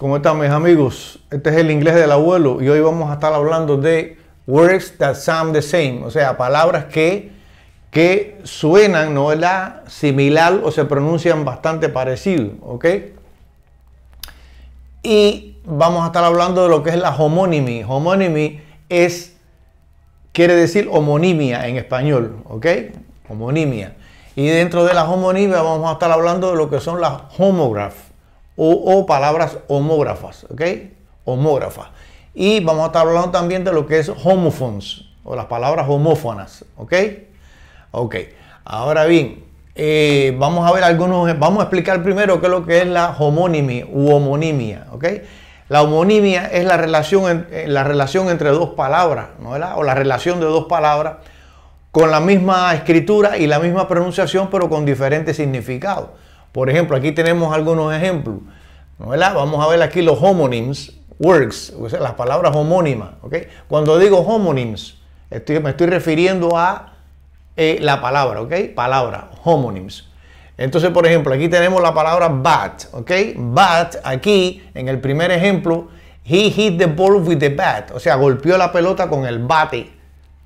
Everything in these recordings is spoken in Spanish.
¿Cómo están mis amigos? Este es el inglés del abuelo y hoy vamos a estar hablando de words that sound the same, o sea, palabras que suenan, ¿no? ¿Verdad? Similar o se pronuncian bastante parecido, ¿ok? Y vamos a estar hablando de lo que es la homonymia. Homonymia quiere decir homonimia en español, ¿ok? Homonimia. Y dentro de la homonimia vamos a estar hablando de lo que son las homógrafas o palabras homógrafas, ¿ok? Homógrafas. Y vamos a estar hablando también de lo que es homophones o las palabras homófonas, ¿ok? Ok. Ahora bien, vamos a ver vamos a explicar primero qué es lo que es la homonymia u homonimia, ¿ok? La homonimia es la relación entre dos palabras, ¿no? ¿Verdad? O la relación de dos palabras con la misma escritura y la misma pronunciación, pero con diferentes significados. Por ejemplo, aquí tenemos algunos ejemplos, ¿no? ¿Verdad? Vamos a ver aquí los homonyms, words, o sea, las palabras homónimas, ¿ok? Cuando digo homonyms, me estoy refiriendo a la palabra, ¿ok? Palabra, homonyms. Entonces, por ejemplo, aquí tenemos la palabra bat, ¿ok? Bat, aquí, en el primer ejemplo, he hit the ball with the bat, o sea, golpeó la pelota con el bate,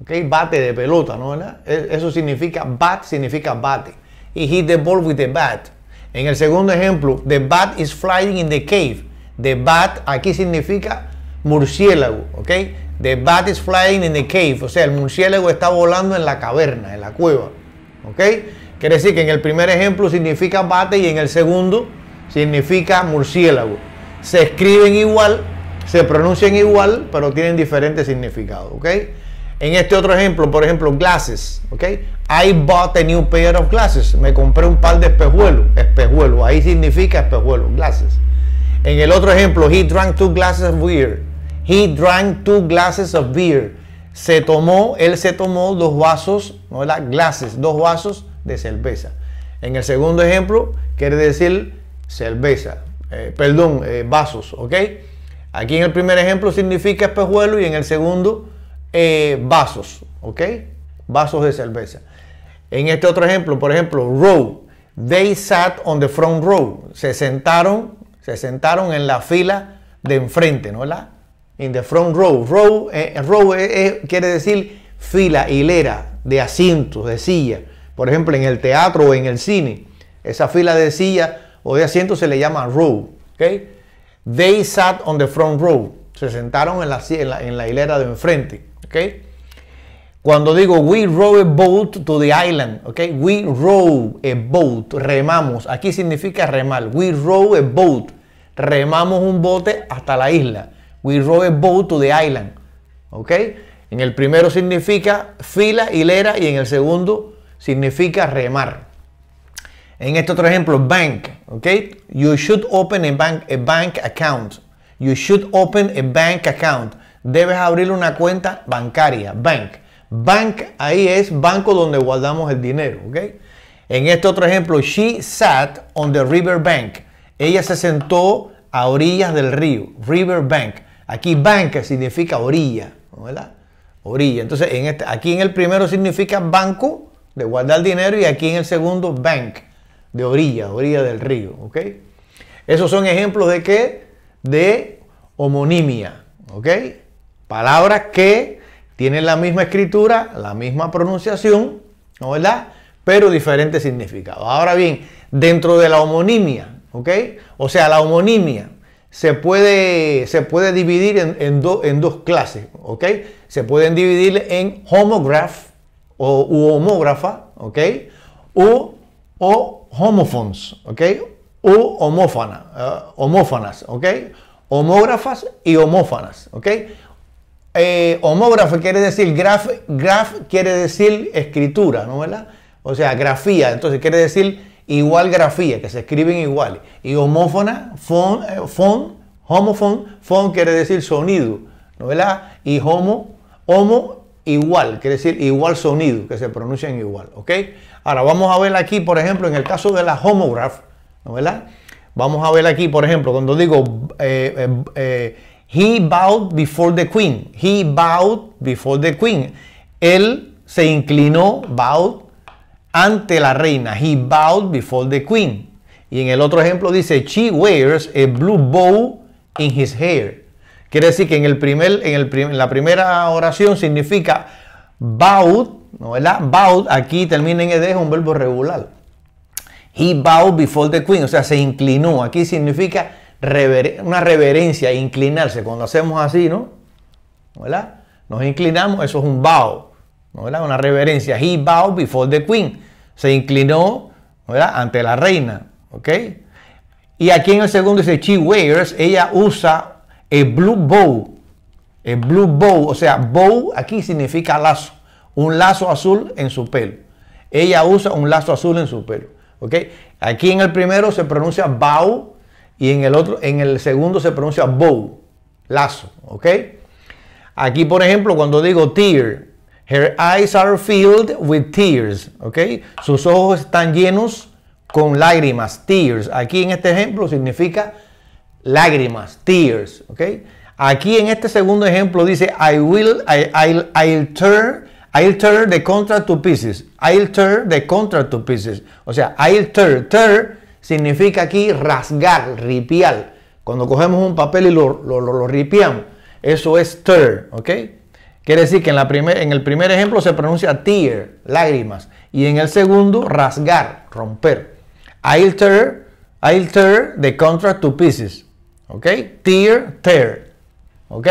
¿ok? Bate de pelota, ¿no? ¿Verdad? Eso significa, bat significa bate. He hit the ball with the bat. En el segundo ejemplo, the bat is flying in the cave. The bat aquí significa murciélago, ¿ok? The bat is flying in the cave, o sea, el murciélago está volando en la caverna, en la cueva, ¿ok? Quiere decir que en el primer ejemplo significa bate y en el segundo significa murciélago. Se escriben igual, se pronuncian igual, pero tienen diferentes significados, ¿ok? En este otro ejemplo, por ejemplo, glasses, ¿ok? I bought a new pair of glasses. Me compré un par de espejuelos. Espejuelo, ahí significa espejuelo, glasses. En el otro ejemplo, he drank 2 glasses of beer. He drank 2 glasses of beer. Él se tomó 2 vasos, ¿no? Glasses, 2 vasos de cerveza. En el segundo ejemplo, quiere decir cerveza, vasos, ¿ok? Aquí en el primer ejemplo significa espejuelo y en el segundo, vasos, ¿ok? Vasos de cerveza. En este otro ejemplo, por ejemplo, row. They sat on the front row. Se sentaron en la fila de enfrente, ¿no? In the front row. Row quiere decir fila, hilera de asientos, de sillas. Por ejemplo, en el teatro o en el cine, esa fila de sillas o de asientos se le llama row, ¿ok? They sat on the front row. Se sentaron en la hilera de enfrente, ¿ok? Cuando digo we row a boat to the island, ¿ok? We row a boat, remamos. Aquí significa remar. We row a boat, remamos un bote hasta la isla. We row a boat to the island, ¿ok? En el primero significa fila, hilera y en el segundo significa remar. En este otro ejemplo, bank, ¿ok? You should open a bank account. You should open a bank account. Debes abrir una cuenta bancaria, bank. Bank, ahí es banco donde guardamos el dinero, ¿ok? En este otro ejemplo, she sat on the river bank. Ella se sentó a orillas del río, river bank. Aquí bank significa orilla, ¿verdad? Orilla. Entonces, aquí en el primero significa banco de guardar dinero y aquí en el segundo bank, de orilla del río, ¿ok? Esos son ejemplos de ¿qué? De homonimia, ¿ok? Palabras que tienen la misma escritura, la misma pronunciación, ¿no? ¿Verdad? Pero diferentes significados. Ahora bien, dentro de la homonimia, ¿ok? O sea, la homonimia se puede dividir en dos clases, ¿ok? Se pueden dividir en homógrafo u homógrafa, ¿ok? O homophones, ¿ok? U homófonas, ¿ok? Homógrafas y homófonas, ¿ok? Homógrafo quiere decir graph quiere decir escritura, ¿no? ¿Verdad? O sea, grafía, entonces quiere decir igual grafía, que se escriben iguales. Y homófona, homófon quiere decir sonido, ¿no? ¿Verdad? Y homo igual, quiere decir igual sonido, que se pronuncian igual, ¿ok? Ahora vamos a ver aquí, por ejemplo, en el caso de la homógrafo, ¿no? ¿Verdad? Vamos a ver aquí, por ejemplo, cuando digo he bowed before the queen. He bowed before the queen. Él se inclinó, bowed, ante la reina. He bowed before the queen. Y en el otro ejemplo dice, she wears a blue bow in his hair. Quiere decir que en la primera oración significa bowed, ¿no, verdad? Bowed, aquí termina en ed, es un verbo regular. He bowed before the queen, o sea, se inclinó. Aquí significa una reverencia, inclinarse. Cuando hacemos así, ¿no? ¿Verdad? Nos inclinamos, eso es un bow, ¿no? ¿Verdad? Una reverencia. He bowed before the queen. Se inclinó, ¿verdad? Ante la reina, ¿ok? Y aquí en el segundo dice, she wears, ella usa a blue bow. A blue bow, o sea, bow aquí significa lazo. Un lazo azul en su pelo. Ella usa un lazo azul en su pelo. ¿Ok? Aquí en el primero se pronuncia bow y en el segundo se pronuncia bow. Lazo. ¿Ok? Aquí, por ejemplo, cuando digo tear, her eyes are filled with tears. ¿Ok? Sus ojos están llenos con lágrimas. Tears. Aquí en este ejemplo significa lágrimas. Tears. ¿Ok? Aquí en este segundo ejemplo dice I'll tear the contract to pieces. I'll tear the contract to pieces. O sea, I'll tear. Tear significa aquí rasgar, ripiar. Cuando cogemos un papel y lo ripiamos, eso es tear, ¿ok? Quiere decir que en el primer ejemplo se pronuncia tear, lágrimas. Y en el segundo, rasgar, romper. I'll tear the contract to pieces. ¿Ok? Tear. ¿Ok?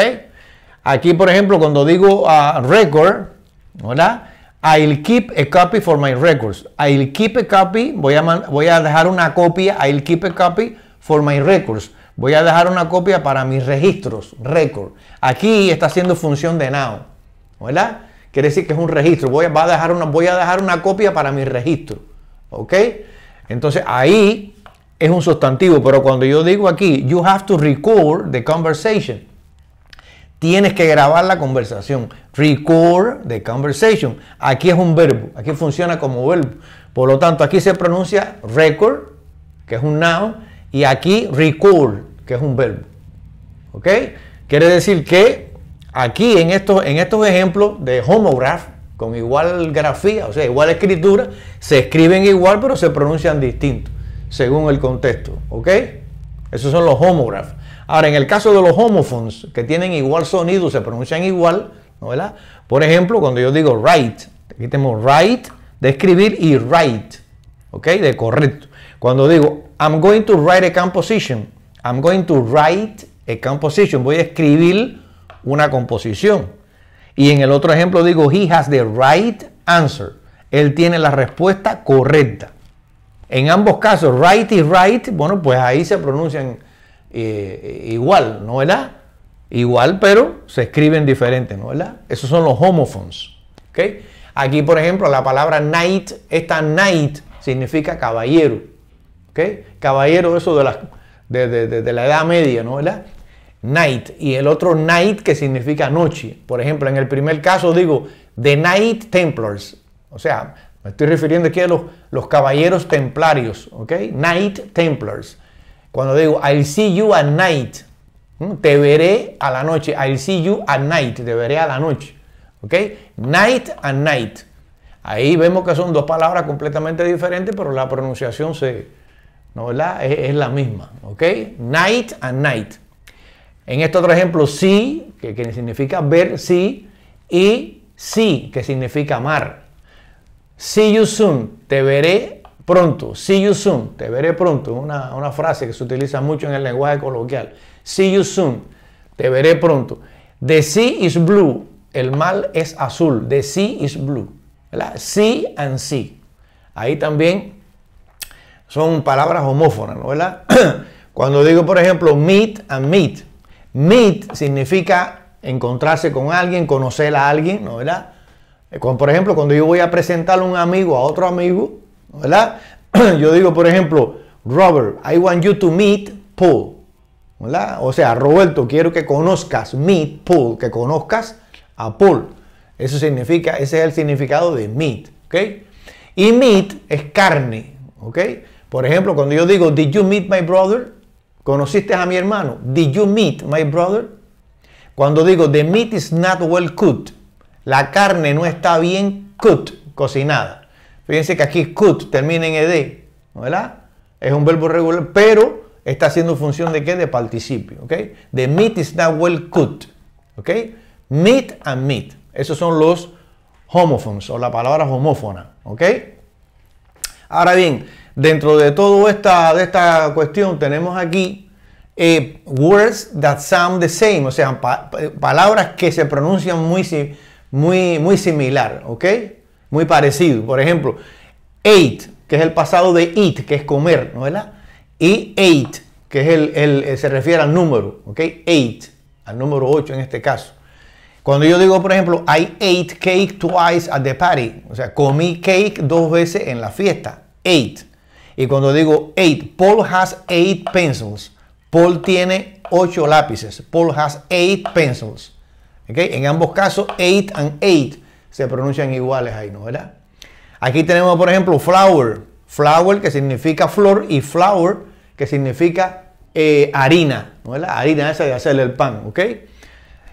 Aquí, por ejemplo, cuando digo record, ¿verdad? I'll keep a copy for my records. I'll keep a copy. Voy a dejar una copia. I'll keep a copy for my records. Voy a dejar una copia para mis registros. Record. Aquí está haciendo función de now. ¿Verdad? Quiere decir que es un registro. Voy a dejar una copia para mi registro. ¿Ok? Entonces ahí es un sustantivo. Pero cuando yo digo aquí, you have to record the conversation. Tienes que grabar la conversación. Record the conversation. Aquí es un verbo. Aquí funciona como verbo. Por lo tanto, aquí se pronuncia record, que es un noun, y aquí record, que es un verbo. ¿Ok? Quiere decir que aquí en estos ejemplos de homograph, con igual grafía, o sea, igual escritura, se escriben igual, pero se pronuncian distintos, según el contexto. ¿Ok? Esos son los homographs. Ahora, en el caso de los homophones, que tienen igual sonido, se pronuncian igual, ¿no, verdad? Por ejemplo, cuando yo digo write, aquí tenemos write, de escribir, y write, ¿ok? De correcto. Cuando digo, I'm going to write a composition, I'm going to write a composition, voy a escribir una composición. Y en el otro ejemplo digo, he has the right answer, él tiene la respuesta correcta. En ambos casos, write y write, bueno, pues ahí se pronuncian igual, ¿no, verdad? Igual, pero se escriben diferente, ¿no, verdad? Esos son los homophones. ¿Ok? Aquí, por ejemplo, la palabra knight, esta knight significa caballero. ¿Ok? Caballero, eso de la Edad Media, ¿no, verdad? Knight. Y el otro night, que significa noche. Por ejemplo, en el primer caso digo the Knight Templars. O sea, me estoy refiriendo aquí a los caballeros templarios. ¿Ok? Knight Templars. Cuando digo, I'll see you at night, te veré a la noche. I'll see you at night, te veré a la noche. ¿Ok? Night and night. Ahí vemos que son dos palabras completamente diferentes, pero la pronunciación ¿no, verdad? Es la misma. ¿Ok? Night and night. En este otro ejemplo, see, que significa ver, sí, y see, que significa amar. See you soon, te veré pronto. See you soon, te veré pronto. Una frase que se utiliza mucho en el lenguaje coloquial. See you soon, te veré pronto. The sea is blue, el mar es azul. The sea is blue, ¿verdad? Sea and sea. Ahí también son palabras homófonas, ¿no, verdad? Cuando digo, por ejemplo, meet and meet. Meet significa encontrarse con alguien, conocer a alguien, ¿no, verdad? Por ejemplo, cuando yo voy a presentar a un amigo a otro amigo, ¿verdad? Yo digo, por ejemplo, Robert, I want you to meet Paul, ¿verdad? O sea, Roberto, quiero que conozcas, meet Paul, que conozcas a Paul. Eso significa, ese es el significado de meet, ¿ok? Y meet es carne, ¿ok? Por ejemplo, cuando yo digo, did you meet my brother? ¿Conociste a mi hermano? Did you meet my brother? Cuando digo, the meat is not well cooked, la carne no está bien cooked, cocinada. Fíjense que aquí cooked termina en ed, ¿verdad? Es un verbo regular, pero está haciendo función de ¿qué? De participio, ¿ok? The meat is not well cooked, ¿ok? Meat and meat. Esos son los homophones o la palabra homófona, ¿ok? Ahora bien, dentro de toda esta cuestión tenemos aquí words that sound the same, o sea, palabras que se pronuncian muy similar, ¿ok? Muy parecido. Por ejemplo, ate, que es el pasado de eat, que es comer, ¿no? ¿Verdad? Y ate, que es se refiere al número, ¿ok? Ate, al número 8 en este caso. Cuando yo digo, por ejemplo, I ate cake twice at the party, o sea, comí cake 2 veces en la fiesta, ate. Y cuando digo ate, Paul has 8 pencils. Paul tiene 8 lápices. Paul has 8 pencils. ¿Okay? En ambos casos, 8 and 8 se pronuncian iguales ahí, ¿no? ¿Verdad? Aquí tenemos, por ejemplo, flour. Flour, que significa flor, y flour, que significa harina, ¿no? ¿Verdad? Harina esa de hacerle el pan, ¿ok?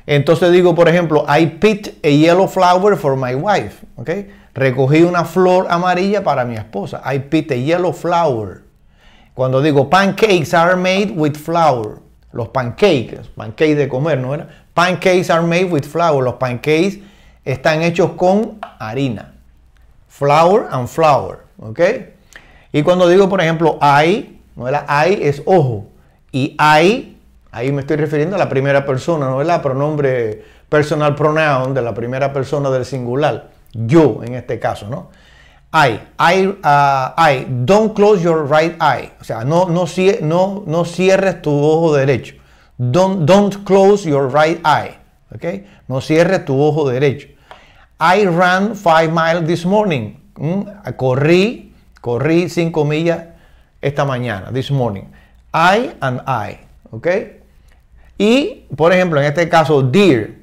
Entonces digo, por ejemplo, I picked a yellow flower for my wife, ¿ok? Recogí una flor amarilla para mi esposa. I picked a yellow flower. Cuando digo pancakes are made with flour. Los pancakes de comer, ¿no? ¿Verdad? Pancakes are made with flour. Los pancakes están hechos con harina. Flour and flour, ¿ok? Y cuando digo, por ejemplo, I, ¿no? ¿Verdad? I es ojo. Y ahí me estoy refiriendo a la primera persona, ¿no? ¿Verdad? Pronombre, personal pronoun de la primera persona del singular. Yo, en este caso, ¿no? I, don't close your right eye. O sea, no cierres tu ojo derecho. Don't close your right eye. ¿Ok? No cierres tu ojo derecho. I ran 5 miles this morning. Corrí 5 millas esta mañana, this morning. I and I. ¿Ok? Y, por ejemplo, en este caso, deer.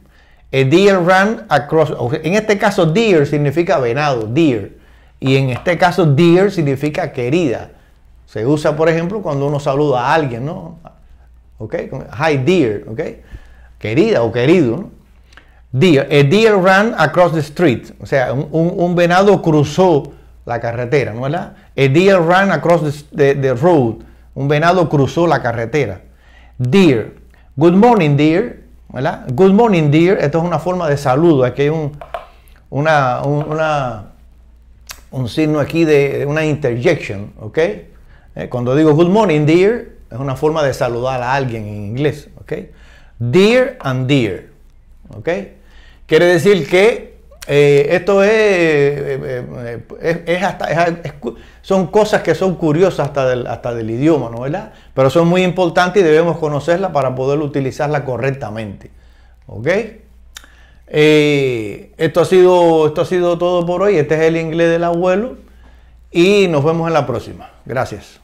A deer ran across. En este caso, deer significa venado, deer. Y en este caso, dear significa querida. Se usa, por ejemplo, cuando uno saluda a alguien, ¿no? ¿Ok? Hi, dear, ¿ok? Querida o querido, ¿no? Deer. A deer ran across the street. O sea, un venado cruzó la carretera, ¿no? ¿Verdad? A deer ran across the road. Un venado cruzó la carretera. Dear. Good morning, dear. ¿Verdad? Good morning, dear. Esto es una forma de saludo. Aquí hay un signo aquí de una interjection, ¿ok? Cuando digo good morning, dear, es una forma de saludar a alguien en inglés, ¿ok? Dear and dear, ¿ok? Quiere decir que esto son cosas que son curiosas hasta del idioma, ¿no? ¿Verdad? Pero son muy importantes y debemos conocerlas para poder utilizarla correctamente, ¿ok? Esto ha sido todo por hoy. Este es el inglés del abuelo y nos vemos en la próxima. Gracias.